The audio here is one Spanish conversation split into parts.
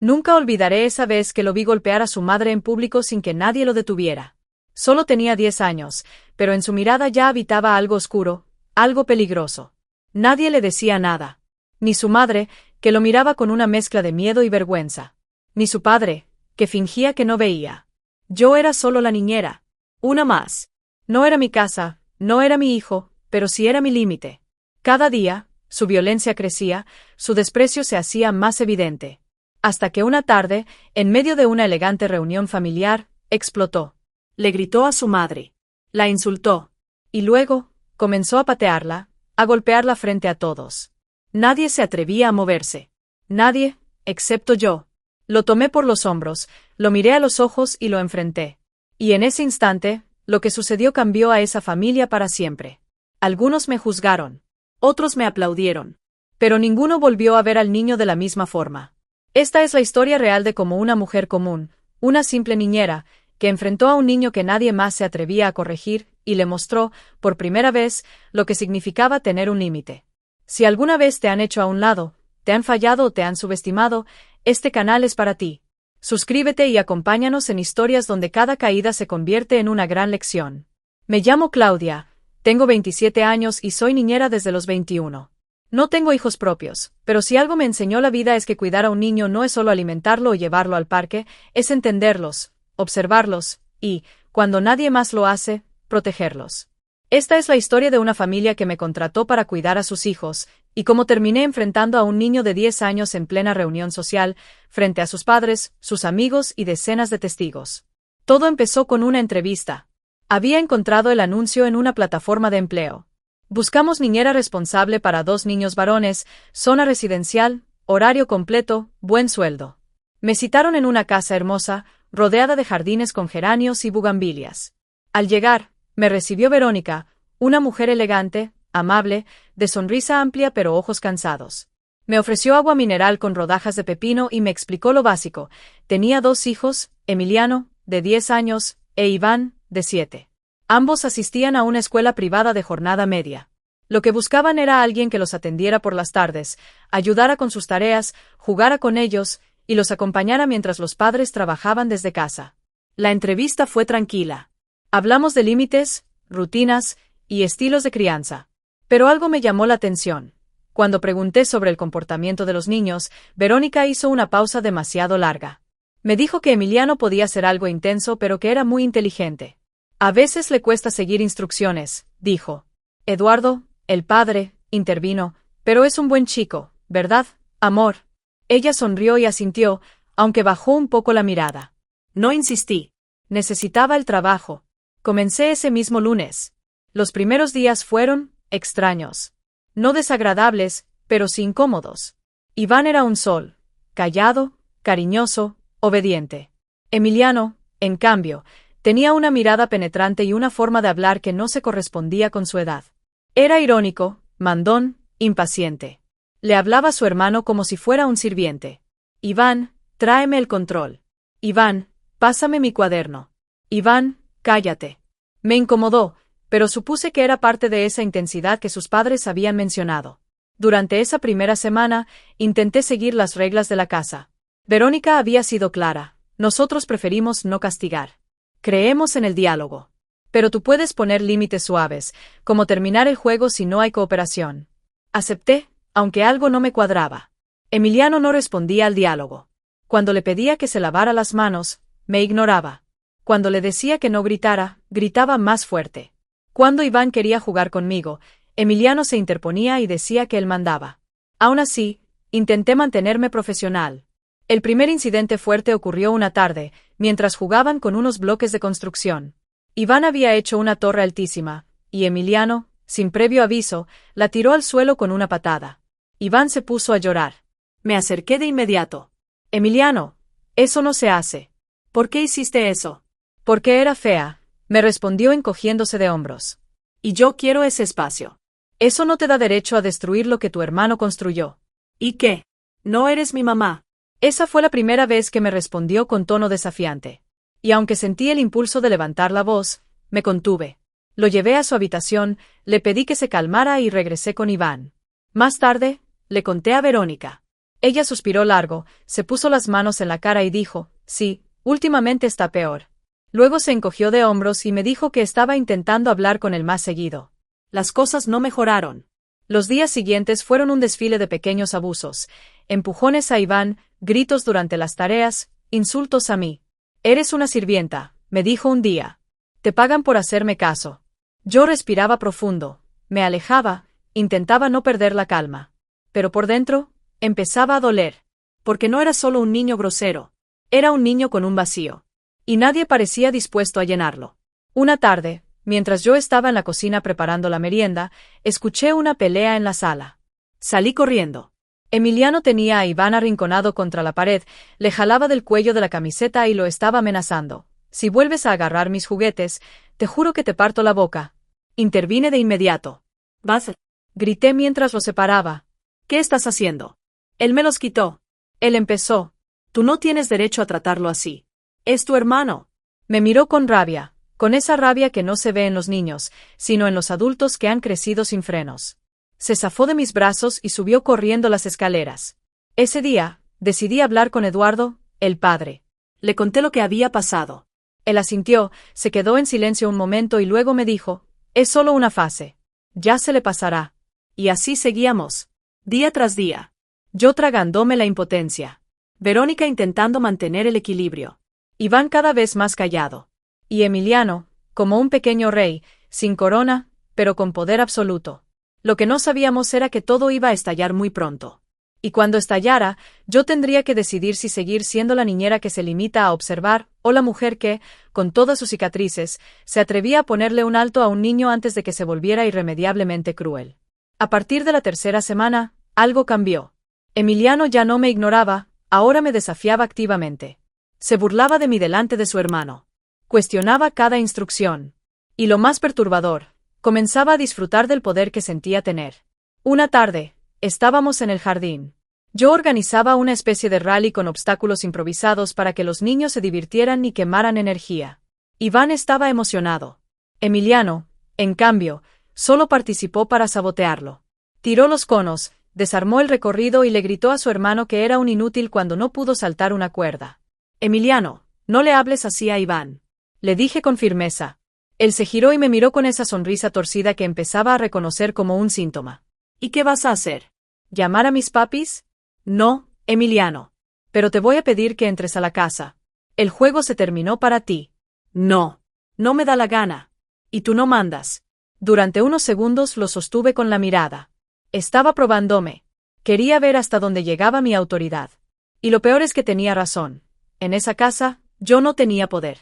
Nunca olvidaré esa vez que lo vi golpear a su madre en público sin que nadie lo detuviera. Solo tenía 10 años, pero en su mirada ya habitaba algo oscuro, algo peligroso. Nadie le decía nada. Ni su madre, que lo miraba con una mezcla de miedo y vergüenza. Ni su padre, que fingía que no veía. Yo era solo la niñera. Una más. No era mi casa, no era mi hijo, pero sí era mi límite. Cada día, su violencia crecía, su desprecio se hacía más evidente. Hasta que una tarde, en medio de una elegante reunión familiar, explotó. Le gritó a su madre. La insultó. Y luego, comenzó a patearla, a golpearla frente a todos. Nadie se atrevía a moverse. Nadie, excepto yo. Lo tomé por los hombros, lo miré a los ojos y lo enfrenté. Y en ese instante, lo que sucedió cambió a esa familia para siempre. Algunos me juzgaron. Otros me aplaudieron. Pero ninguno volvió a ver al niño de la misma forma. Esta es la historia real de cómo una mujer común, una simple niñera, que enfrentó a un niño que nadie más se atrevía a corregir, y le mostró, por primera vez, lo que significaba tener un límite. Si alguna vez te han hecho a un lado, te han fallado o te han subestimado, este canal es para ti. Suscríbete y acompáñanos en historias donde cada caída se convierte en una gran lección. Me llamo Claudia, tengo 27 años y soy niñera desde los 21. No tengo hijos propios, pero si algo me enseñó la vida es que cuidar a un niño no es solo alimentarlo o llevarlo al parque, es entenderlos, observarlos, y, cuando nadie más lo hace, protegerlos. Esta es la historia de una familia que me contrató para cuidar a sus hijos, y cómo terminé enfrentando a un niño de 10 años en plena reunión social, frente a sus padres, sus amigos y decenas de testigos. Todo empezó con una entrevista. Había encontrado el anuncio en una plataforma de empleo. Buscamos niñera responsable para 2 niños varones, zona residencial, horario completo, buen sueldo. Me citaron en una casa hermosa, rodeada de jardines con geranios y bugambilias. Al llegar, me recibió Verónica, una mujer elegante, amable, de sonrisa amplia pero ojos cansados. Me ofreció agua mineral con rodajas de pepino y me explicó lo básico. Tenía 2 hijos, Emiliano, de 10 años, e Iván, de 7. Ambos asistían a una escuela privada de jornada media. Lo que buscaban era alguien que los atendiera por las tardes, ayudara con sus tareas, jugara con ellos, y los acompañara mientras los padres trabajaban desde casa. La entrevista fue tranquila. Hablamos de límites, rutinas y estilos de crianza. Pero algo me llamó la atención. Cuando pregunté sobre el comportamiento de los niños, Verónica hizo una pausa demasiado larga. Me dijo que Emiliano podía ser algo intenso pero que era muy inteligente. A veces le cuesta seguir instrucciones, dijo. Eduardo, el padre, intervino, pero es un buen chico, ¿verdad, amor? Ella sonrió y asintió, aunque bajó un poco la mirada. No insistí. Necesitaba el trabajo. Comencé ese mismo lunes. Los primeros días fueron extraños. No desagradables, pero sí incómodos. Iván era un sol, callado, cariñoso, obediente. Emiliano, en cambio, tenía una mirada penetrante y una forma de hablar que no se correspondía con su edad. Era irónico, mandón, impaciente. Le hablaba a su hermano como si fuera un sirviente. Iván, tráeme el control. Iván, pásame mi cuaderno. Iván, cállate. Me incomodó, pero supuse que era parte de esa intensidad que sus padres habían mencionado. Durante esa primera semana, intenté seguir las reglas de la casa. Verónica había sido clara, nosotros preferimos no castigar. Creemos en el diálogo. Pero tú puedes poner límites suaves, como terminar el juego si no hay cooperación. Acepté, aunque algo no me cuadraba. Emiliano no respondía al diálogo. Cuando le pedía que se lavara las manos, me ignoraba. Cuando le decía que no gritara, gritaba más fuerte. Cuando Iván quería jugar conmigo, Emiliano se interponía y decía que él mandaba. Aún así, intenté mantenerme profesional. El primer incidente fuerte ocurrió una tarde, mientras jugaban con unos bloques de construcción. Iván había hecho una torre altísima, y Emiliano, sin previo aviso, la tiró al suelo con una patada. Iván se puso a llorar. Me acerqué de inmediato. Emiliano, eso no se hace. ¿Por qué hiciste eso? Porque era fea, me respondió encogiéndose de hombros. Y yo quiero ese espacio. Eso no te da derecho a destruir lo que tu hermano construyó. ¿Y qué? No eres mi mamá. Esa fue la primera vez que me respondió con tono desafiante. Y aunque sentí el impulso de levantar la voz, me contuve. Lo llevé a su habitación, le pedí que se calmara y regresé con Iván. Más tarde, le conté a Verónica. Ella suspiró largo, se puso las manos en la cara y dijo, sí, últimamente está peor. Luego se encogió de hombros y me dijo que estaba intentando hablar con él más seguido. Las cosas no mejoraron. Los días siguientes fueron un desfile de pequeños abusos, empujones a Iván, gritos durante las tareas, insultos a mí. Eres una sirvienta, me dijo un día. Te pagan por hacerme caso. Yo respiraba profundo, me alejaba, intentaba no perder la calma. Pero por dentro, empezaba a doler. Porque no era solo un niño grosero. Era un niño con un vacío. Y nadie parecía dispuesto a llenarlo. Una tarde, mientras yo estaba en la cocina preparando la merienda, escuché una pelea en la sala. Salí corriendo. Emiliano tenía a Iván arrinconado contra la pared, le jalaba del cuello de la camiseta y lo estaba amenazando. Si vuelves a agarrar mis juguetes, te juro que te parto la boca. Intervine de inmediato. Vas, grité mientras lo separaba. ¿Qué estás haciendo? Él me los quitó. Él empezó. Tú no tienes derecho a tratarlo así. Es tu hermano. Me miró con rabia, con esa rabia que no se ve en los niños, sino en los adultos que han crecido sin frenos. Se zafó de mis brazos y subió corriendo las escaleras. Ese día, decidí hablar con Eduardo, el padre. Le conté lo que había pasado. Él asintió, se quedó en silencio un momento y luego me dijo, es solo una fase. Ya se le pasará. Y así seguíamos. Día tras día. Yo tragándome la impotencia. Verónica intentando mantener el equilibrio. Iván cada vez más callado. Y Emiliano, como un pequeño rey, sin corona, pero con poder absoluto. Lo que no sabíamos era que todo iba a estallar muy pronto. Y cuando estallara, yo tendría que decidir si seguir siendo la niñera que se limita a observar, o la mujer que, con todas sus cicatrices, se atrevía a ponerle un alto a un niño antes de que se volviera irremediablemente cruel. A partir de la tercera semana, algo cambió. Emiliano ya no me ignoraba, ahora me desafiaba activamente. Se burlaba de mí delante de su hermano. Cuestionaba cada instrucción. Y lo más perturbador, comenzaba a disfrutar del poder que sentía tener. Una tarde, estábamos en el jardín. Yo organizaba una especie de rally con obstáculos improvisados para que los niños se divirtieran y quemaran energía. Iván estaba emocionado. Emiliano, en cambio, solo participó para sabotearlo. Tiró los conos, desarmó el recorrido y le gritó a su hermano que era un inútil cuando no pudo saltar una cuerda. Emiliano, no le hables así a Iván. Le dije con firmeza. Él se giró y me miró con esa sonrisa torcida que empezaba a reconocer como un síntoma. ¿Y qué vas a hacer? ¿Llamar a mis papis? No, Emiliano. Pero te voy a pedir que entres a la casa. El juego se terminó para ti. No. No me da la gana. Y tú no mandas. Durante unos segundos lo sostuve con la mirada. Estaba probándome. Quería ver hasta dónde llegaba mi autoridad. Y lo peor es que tenía razón. En esa casa, yo no tenía poder.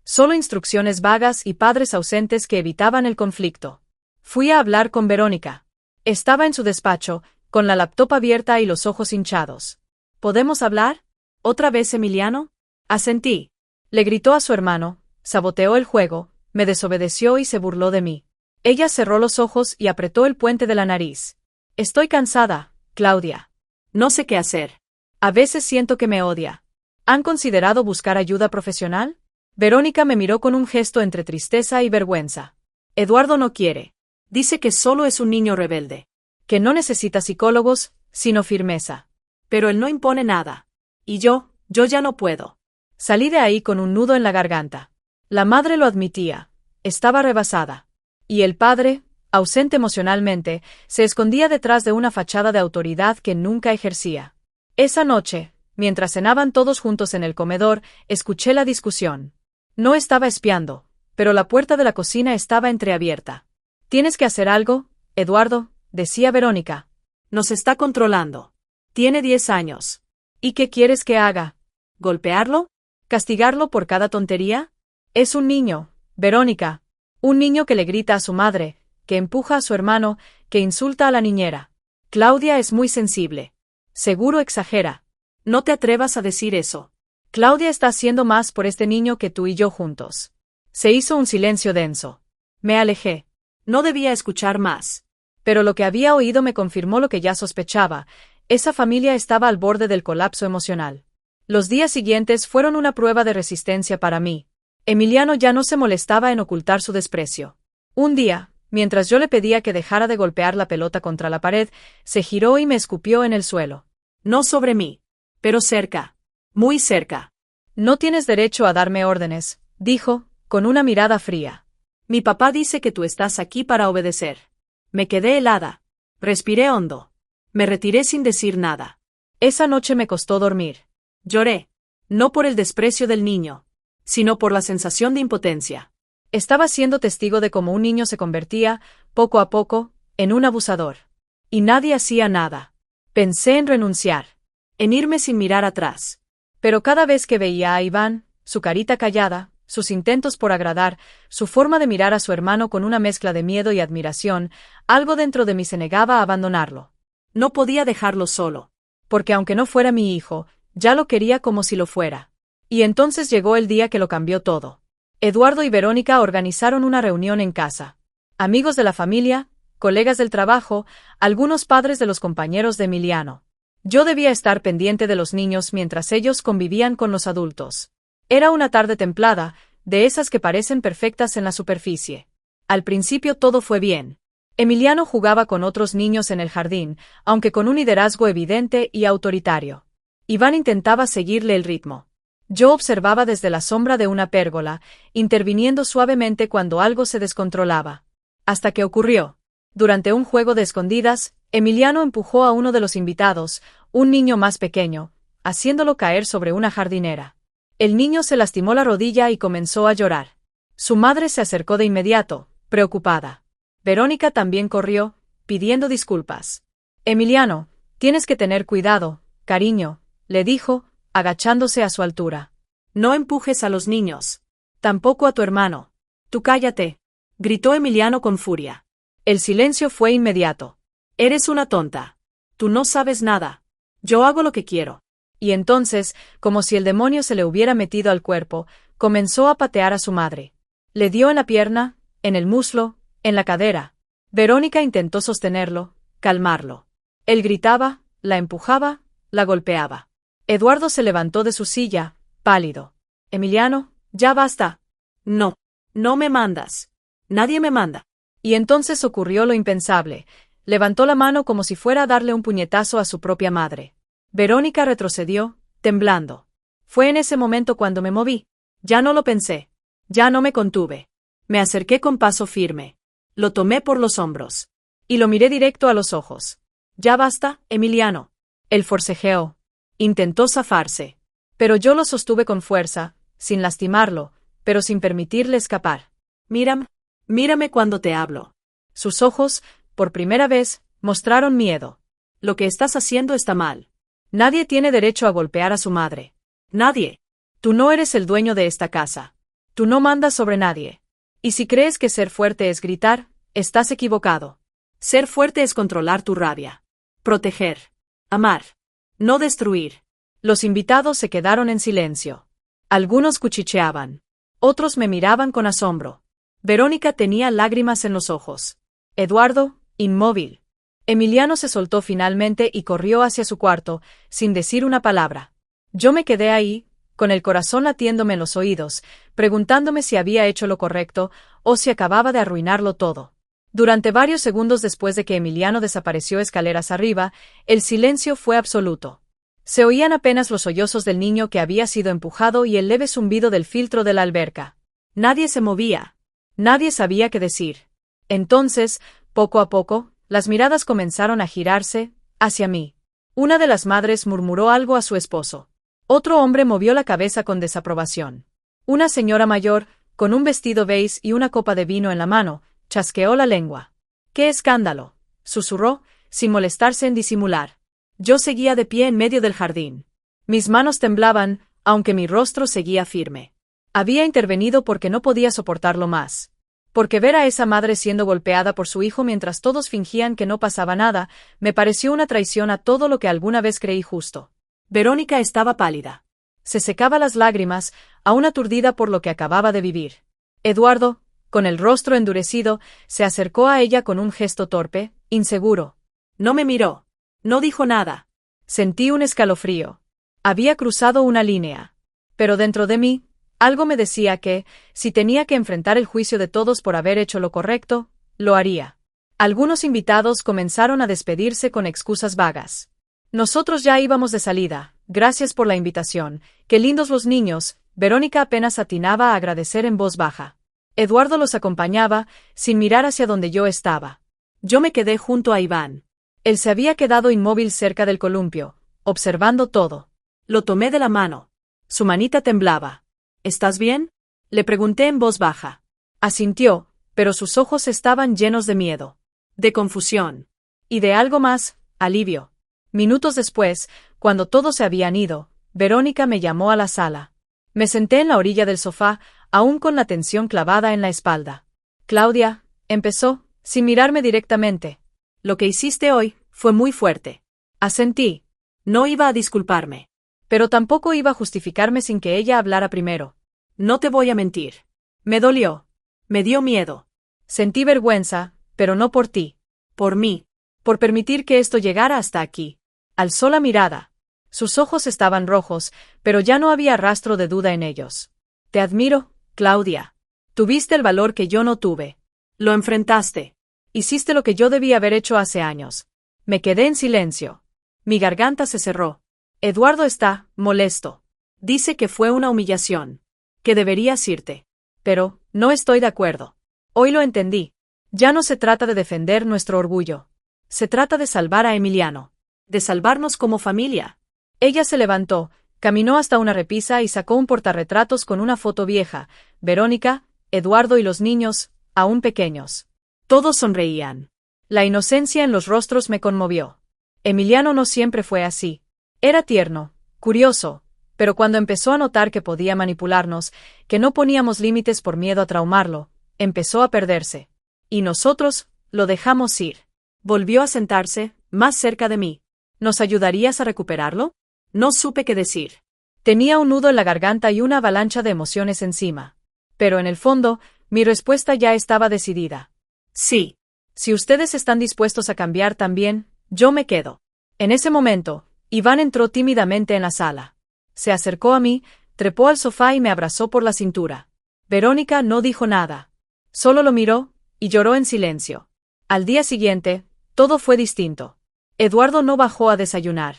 Solo instrucciones vagas y padres ausentes que evitaban el conflicto. Fui a hablar con Verónica. Estaba en su despacho, con la laptop abierta y los ojos hinchados. ¿Podemos hablar? ¿Otra vez, Emiliano? Asentí. Le gritó a su hermano, saboteó el juego, me desobedeció y se burló de mí. Ella cerró los ojos y apretó el puente de la nariz. Estoy cansada, Claudia. No sé qué hacer. A veces siento que me odia. ¿Han considerado buscar ayuda profesional? Verónica me miró con un gesto entre tristeza y vergüenza. Eduardo no quiere. Dice que solo es un niño rebelde. Que no necesita psicólogos, sino firmeza. Pero él no impone nada. Y yo ya no puedo. Salí de ahí con un nudo en la garganta. La madre lo admitía. Estaba rebasada. Y el padre, ausente emocionalmente, se escondía detrás de una fachada de autoridad que nunca ejercía. Esa noche, mientras cenaban todos juntos en el comedor, escuché la discusión. No estaba espiando, pero la puerta de la cocina estaba entreabierta. Tienes que hacer algo, Eduardo, decía Verónica. Nos está controlando. Tiene 10 años. ¿Y qué quieres que haga? ¿Golpearlo? ¿Castigarlo por cada tontería? Es un niño, Verónica. Un niño que le grita a su madre, que empuja a su hermano, que insulta a la niñera. Claudia es muy sensible. Seguro exagera. No te atrevas a decir eso. Claudia está haciendo más por este niño que tú y yo juntos. Se hizo un silencio denso. Me alejé. No debía escuchar más. Pero lo que había oído me confirmó lo que ya sospechaba. Esa familia estaba al borde del colapso emocional. Los días siguientes fueron una prueba de resistencia para mí. Emiliano ya no se molestaba en ocultar su desprecio. Un día, mientras yo le pedía que dejara de golpear la pelota contra la pared, se giró y me escupió en el suelo. No sobre mí. Pero cerca. Muy cerca. No tienes derecho a darme órdenes, dijo, con una mirada fría. Mi papá dice que tú estás aquí para obedecer. Me quedé helada. Respiré hondo. Me retiré sin decir nada. Esa noche me costó dormir. Lloré. No por el desprecio del niño, sino por la sensación de impotencia. Estaba siendo testigo de cómo un niño se convertía, poco a poco, en un abusador. Y nadie hacía nada. Pensé en renunciar. En irme sin mirar atrás. Pero cada vez que veía a Iván, su carita callada, sus intentos por agradar, su forma de mirar a su hermano con una mezcla de miedo y admiración, algo dentro de mí se negaba a abandonarlo. No podía dejarlo solo. Porque aunque no fuera mi hijo, ya lo quería como si lo fuera. Y entonces llegó el día que lo cambió todo. Eduardo y Verónica organizaron una reunión en casa. Amigos de la familia, colegas del trabajo, algunos padres de los compañeros de Emiliano. Yo debía estar pendiente de los niños mientras ellos convivían con los adultos. Era una tarde templada, de esas que parecen perfectas en la superficie. Al principio todo fue bien. Emiliano jugaba con otros niños en el jardín, aunque con un liderazgo evidente y autoritario. Iván intentaba seguirle el ritmo. Yo observaba desde la sombra de una pérgola, interviniendo suavemente cuando algo se descontrolaba. Hasta que ocurrió. Durante un juego de escondidas, Emiliano empujó a uno de los invitados, un niño más pequeño, haciéndolo caer sobre una jardinera. El niño se lastimó la rodilla y comenzó a llorar. Su madre se acercó de inmediato, preocupada. Verónica también corrió, pidiendo disculpas. Emiliano, tienes que tener cuidado, cariño, le dijo, agachándose a su altura. No empujes a los niños. Tampoco a tu hermano. Tú cállate, gritó Emiliano con furia. El silencio fue inmediato. Eres una tonta. Tú no sabes nada. Yo hago lo que quiero. Y entonces, como si el demonio se le hubiera metido al cuerpo, comenzó a patear a su madre. Le dio en la pierna, en el muslo, en la cadera. Verónica intentó sostenerlo, calmarlo. Él gritaba, la empujaba, la golpeaba. Eduardo se levantó de su silla, pálido. Emiliano, ya basta. No, no me mandas. Nadie me manda. Y entonces ocurrió lo impensable. Levantó la mano como si fuera a darle un puñetazo a su propia madre. Verónica retrocedió, temblando. Fue en ese momento cuando me moví. Ya no lo pensé. Ya no me contuve. Me acerqué con paso firme. Lo tomé por los hombros. Y lo miré directo a los ojos. Ya basta, Emiliano. Él forcejeó. Intentó zafarse. Pero yo lo sostuve con fuerza, sin lastimarlo, pero sin permitirle escapar. Mírame cuando te hablo. Sus ojos, por primera vez, mostraron miedo. Lo que estás haciendo está mal. Nadie tiene derecho a golpear a su madre. Nadie. Tú no eres el dueño de esta casa. Tú no mandas sobre nadie. Y si crees que ser fuerte es gritar, estás equivocado. Ser fuerte es controlar tu rabia. Proteger. Amar. No destruir. Los invitados se quedaron en silencio. Algunos cuchicheaban. Otros me miraban con asombro. Verónica tenía lágrimas en los ojos. Eduardo, inmóvil. Emiliano se soltó finalmente y corrió hacia su cuarto, sin decir una palabra. Yo me quedé ahí, con el corazón latiéndome en los oídos, preguntándome si había hecho lo correcto o si acababa de arruinarlo todo. Durante varios segundos después de que Emiliano desapareció escaleras arriba, el silencio fue absoluto. Se oían apenas los sollozos del niño que había sido empujado y el leve zumbido del filtro de la alberca. Nadie se movía. Nadie sabía qué decir. Entonces, poco a poco, las miradas comenzaron a girarse, hacia mí. Una de las madres murmuró algo a su esposo. Otro hombre movió la cabeza con desaprobación. Una señora mayor, con un vestido beige y una copa de vino en la mano, chasqueó la lengua. ¡Qué escándalo!, susurró, sin molestarse en disimular. Yo seguía de pie en medio del jardín. Mis manos temblaban, aunque mi rostro seguía firme. Había intervenido porque no podía soportarlo más. Porque ver a esa madre siendo golpeada por su hijo mientras todos fingían que no pasaba nada, me pareció una traición a todo lo que alguna vez creí justo. Verónica estaba pálida. Se secaba las lágrimas, aún aturdida por lo que acababa de vivir. Eduardo, con el rostro endurecido, se acercó a ella con un gesto torpe, inseguro. No me miró. No dijo nada. Sentí un escalofrío. Había cruzado una línea. Pero dentro de mí, algo me decía que, si tenía que enfrentar el juicio de todos por haber hecho lo correcto, lo haría. Algunos invitados comenzaron a despedirse con excusas vagas. Nosotros ya íbamos de salida. Gracias por la invitación. Qué lindos los niños. Verónica apenas atinaba a agradecer en voz baja. Eduardo los acompañaba, sin mirar hacia donde yo estaba. Yo me quedé junto a Iván. Él se había quedado inmóvil cerca del columpio, observando todo. Lo tomé de la mano. Su manita temblaba. ¿Estás bien? Le pregunté en voz baja. Asintió, pero sus ojos estaban llenos de miedo. De confusión. Y de algo más, alivio. Minutos después, cuando todos se habían ido, Verónica me llamó a la sala. Me senté en la orilla del sofá, aún con la tensión clavada en la espalda. Claudia, empezó, sin mirarme directamente. Lo que hiciste hoy fue muy fuerte. Asentí. No iba a disculparme. Pero tampoco iba a justificarme sin que ella hablara primero. No te voy a mentir. Me dolió. Me dio miedo. Sentí vergüenza, pero no por ti. Por mí. Por permitir que esto llegara hasta aquí. Alzó la mirada. Sus ojos estaban rojos, pero ya no había rastro de duda en ellos. Te admiro, Claudia. Tuviste el valor que yo no tuve. Lo enfrentaste. Hiciste lo que yo debía haber hecho hace años. Me quedé en silencio. Mi garganta se cerró. Eduardo está molesto. Dice que fue una humillación. Que deberías irte. Pero, no estoy de acuerdo. Hoy lo entendí. Ya no se trata de defender nuestro orgullo. Se trata de salvar a Emiliano. De salvarnos como familia. Ella se levantó, caminó hasta una repisa y sacó un portarretratos con una foto vieja, Verónica, Eduardo y los niños, aún pequeños. Todos sonreían. La inocencia en los rostros me conmovió. Emiliano no siempre fue así. Era tierno, curioso, pero cuando empezó a notar que podía manipularnos, que no poníamos límites por miedo a traumarlo, empezó a perderse. Y nosotros, lo dejamos ir. Volvió a sentarse, más cerca de mí. ¿Nos ayudarías a recuperarlo? No supe qué decir. Tenía un nudo en la garganta y una avalancha de emociones encima. Pero en el fondo, mi respuesta ya estaba decidida. Sí. Si ustedes están dispuestos a cambiar también, yo me quedo. En ese momento, Iván entró tímidamente en la sala. Se acercó a mí, trepó al sofá y me abrazó por la cintura. Verónica no dijo nada. Solo lo miró, y lloró en silencio. Al día siguiente, todo fue distinto. Eduardo no bajó a desayunar.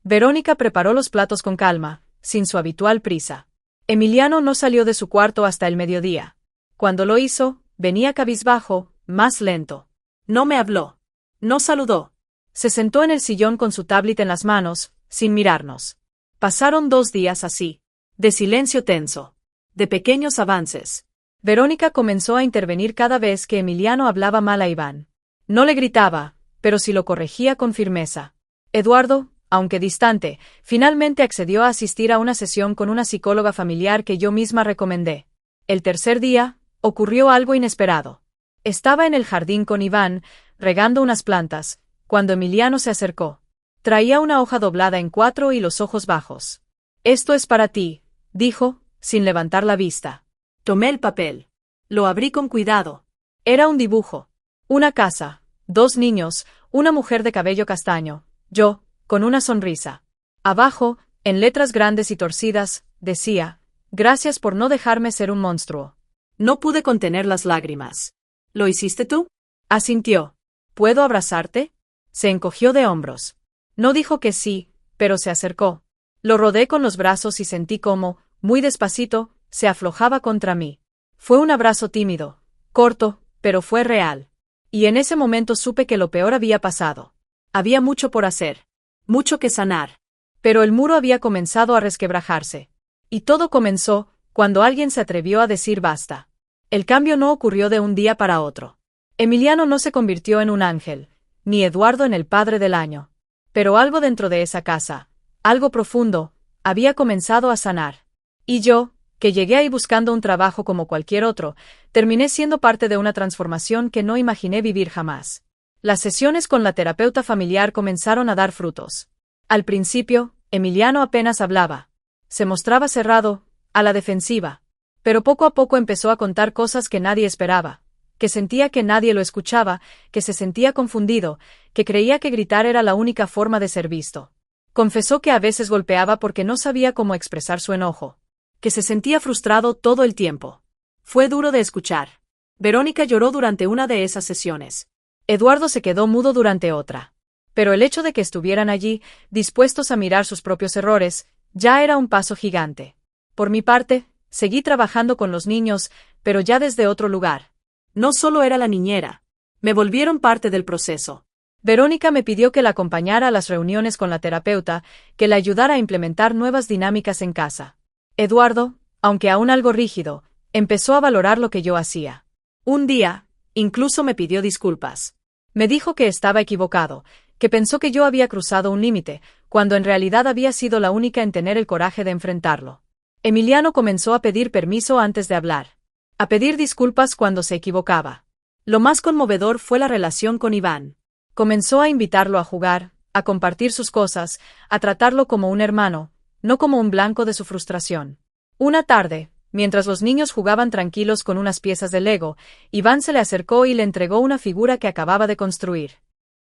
Verónica preparó los platos con calma, sin su habitual prisa. Emiliano no salió de su cuarto hasta el mediodía. Cuando lo hizo, venía cabizbajo, más lento. No me habló. No saludó. Se sentó en el sillón con su tablet en las manos, sin mirarnos. Pasaron 2 días así. De silencio tenso. De pequeños avances. Verónica comenzó a intervenir cada vez que Emiliano hablaba mal a Iván. No le gritaba, pero sí lo corregía con firmeza. Eduardo, aunque distante, finalmente accedió a asistir a una sesión con una psicóloga familiar que yo misma recomendé. El tercer día, ocurrió algo inesperado. Estaba en el jardín con Iván, regando unas plantas, cuando Emiliano se acercó. Traía una hoja doblada en 4 y los ojos bajos. «Esto es para ti», dijo, sin levantar la vista. Tomé el papel. Lo abrí con cuidado. Era un dibujo. Una casa, 2 niños, una mujer de cabello castaño, yo, con una sonrisa. Abajo, en letras grandes y torcidas, decía, «Gracias por no dejarme ser un monstruo». No pude contener las lágrimas. ¿Lo hiciste tú? Asintió. «¿Puedo abrazarte?» Se encogió de hombros. No dijo que sí, pero se acercó. Lo rodé con los brazos y sentí cómo, muy despacito, se aflojaba contra mí. Fue un abrazo tímido, corto, pero fue real. Y en ese momento supe que lo peor había pasado. Había mucho por hacer. Mucho que sanar. Pero el muro había comenzado a resquebrajarse. Y todo comenzó cuando alguien se atrevió a decir basta. El cambio no ocurrió de un día para otro. Emiliano no se convirtió en un ángel, ni Eduardo en el padre del año. Pero algo dentro de esa casa, algo profundo, había comenzado a sanar. Y yo, que llegué ahí buscando un trabajo como cualquier otro, terminé siendo parte de una transformación que no imaginé vivir jamás. Las sesiones con la terapeuta familiar comenzaron a dar frutos. Al principio, Emiliano apenas hablaba. Se mostraba cerrado, a la defensiva. Pero poco a poco empezó a contar cosas que nadie esperaba, que sentía que nadie lo escuchaba, que se sentía confundido, que creía que gritar era la única forma de ser visto. Confesó que a veces golpeaba porque no sabía cómo expresar su enojo, que se sentía frustrado todo el tiempo. Fue duro de escuchar. Verónica lloró durante una de esas sesiones. Eduardo se quedó mudo durante otra. Pero el hecho de que estuvieran allí, dispuestos a mirar sus propios errores, ya era un paso gigante. Por mi parte, seguí trabajando con los niños, pero ya desde otro lugar. No solo era la niñera. Me volvieron parte del proceso. Verónica me pidió que la acompañara a las reuniones con la terapeuta, que la ayudara a implementar nuevas dinámicas en casa. Eduardo, aunque aún algo rígido, empezó a valorar lo que yo hacía. Un día, incluso me pidió disculpas. Me dijo que estaba equivocado, que pensó que yo había cruzado un límite, cuando en realidad había sido la única en tener el coraje de enfrentarlo. Emiliano comenzó a pedir permiso antes de hablar, a pedir disculpas cuando se equivocaba. Lo más conmovedor fue la relación con Iván. Comenzó a invitarlo a jugar, a compartir sus cosas, a tratarlo como un hermano, no como un blanco de su frustración. Una tarde, mientras los niños jugaban tranquilos con unas piezas de Lego, Iván se le acercó y le entregó una figura que acababa de construir.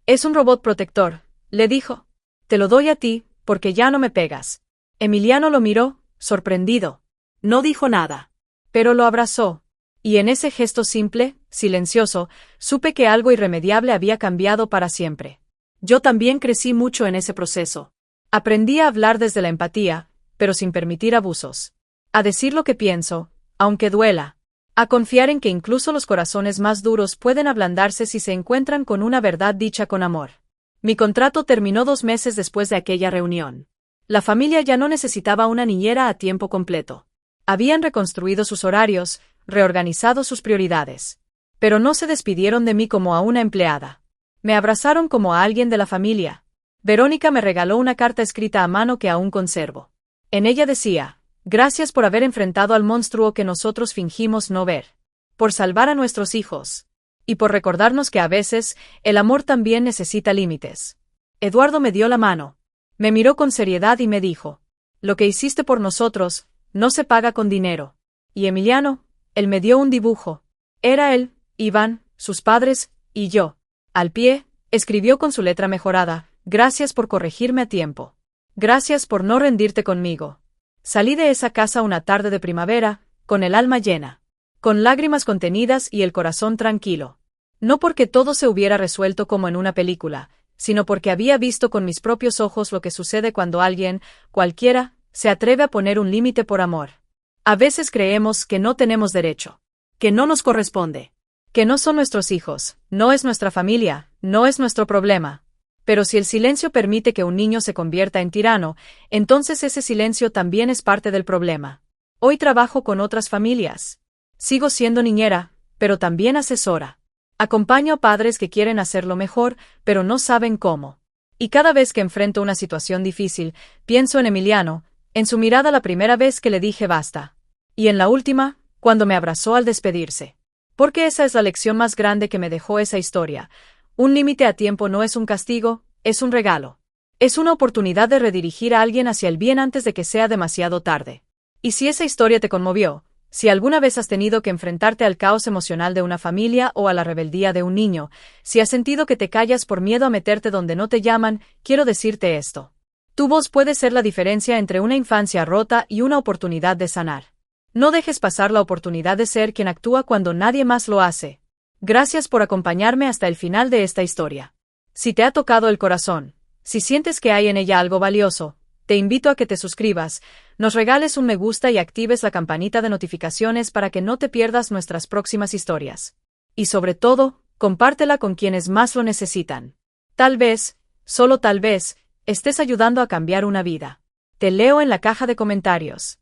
«Es un robot protector», le dijo. «Te lo doy a ti, porque ya no me pegas». Emiliano lo miró, sorprendido. No dijo nada. Pero lo abrazó. Y en ese gesto simple, silencioso, supe que algo irremediable había cambiado para siempre. Yo también crecí mucho en ese proceso. Aprendí a hablar desde la empatía, pero sin permitir abusos. A decir lo que pienso, aunque duela. A confiar en que incluso los corazones más duros pueden ablandarse si se encuentran con una verdad dicha con amor. Mi contrato terminó 2 meses después de aquella reunión. La familia ya no necesitaba una niñera a tiempo completo. Habían reconstruido sus horarios, reorganizado sus prioridades. Pero no se despidieron de mí como a una empleada. Me abrazaron como a alguien de la familia. Verónica me regaló una carta escrita a mano que aún conservo. En ella decía: «Gracias por haber enfrentado al monstruo que nosotros fingimos no ver. Por salvar a nuestros hijos. Y por recordarnos que a veces, el amor también necesita límites». Eduardo me dio la mano. Me miró con seriedad y me dijo: «Lo que hiciste por nosotros, no se paga con dinero». Y Emiliano, él me dio un dibujo. Era él, Iván, sus padres, y yo. Al pie, escribió con su letra mejorada: «Gracias por corregirme a tiempo. Gracias por no rendirte conmigo». Salí de esa casa una tarde de primavera, con el alma llena, con lágrimas contenidas y el corazón tranquilo. No porque todo se hubiera resuelto como en una película, sino porque había visto con mis propios ojos lo que sucede cuando alguien, cualquiera, se atreve a poner un límite por amor. A veces creemos que no tenemos derecho, que no nos corresponde, que no son nuestros hijos, no es nuestra familia, no es nuestro problema. Pero si el silencio permite que un niño se convierta en tirano, entonces ese silencio también es parte del problema. Hoy trabajo con otras familias. Sigo siendo niñera, pero también asesora. Acompaño a padres que quieren hacerlo mejor, pero no saben cómo. Y cada vez que enfrento una situación difícil, pienso en Emiliano, en su mirada la primera vez que le dije basta. Y en la última, cuando me abrazó al despedirse. Porque esa es la lección más grande que me dejó esa historia. Un límite a tiempo no es un castigo, es un regalo. Es una oportunidad de redirigir a alguien hacia el bien antes de que sea demasiado tarde. Y si esa historia te conmovió, si alguna vez has tenido que enfrentarte al caos emocional de una familia o a la rebeldía de un niño, si has sentido que te callas por miedo a meterte donde no te llaman, quiero decirte esto. Tu voz puede ser la diferencia entre una infancia rota y una oportunidad de sanar. No dejes pasar la oportunidad de ser quien actúa cuando nadie más lo hace. Gracias por acompañarme hasta el final de esta historia. Si te ha tocado el corazón, si sientes que hay en ella algo valioso, te invito a que te suscribas, nos regales un me gusta y actives la campanita de notificaciones para que no te pierdas nuestras próximas historias. Y sobre todo, compártela con quienes más lo necesitan. Tal vez, solo tal vez, estés ayudando a cambiar una vida. Te leo en la caja de comentarios.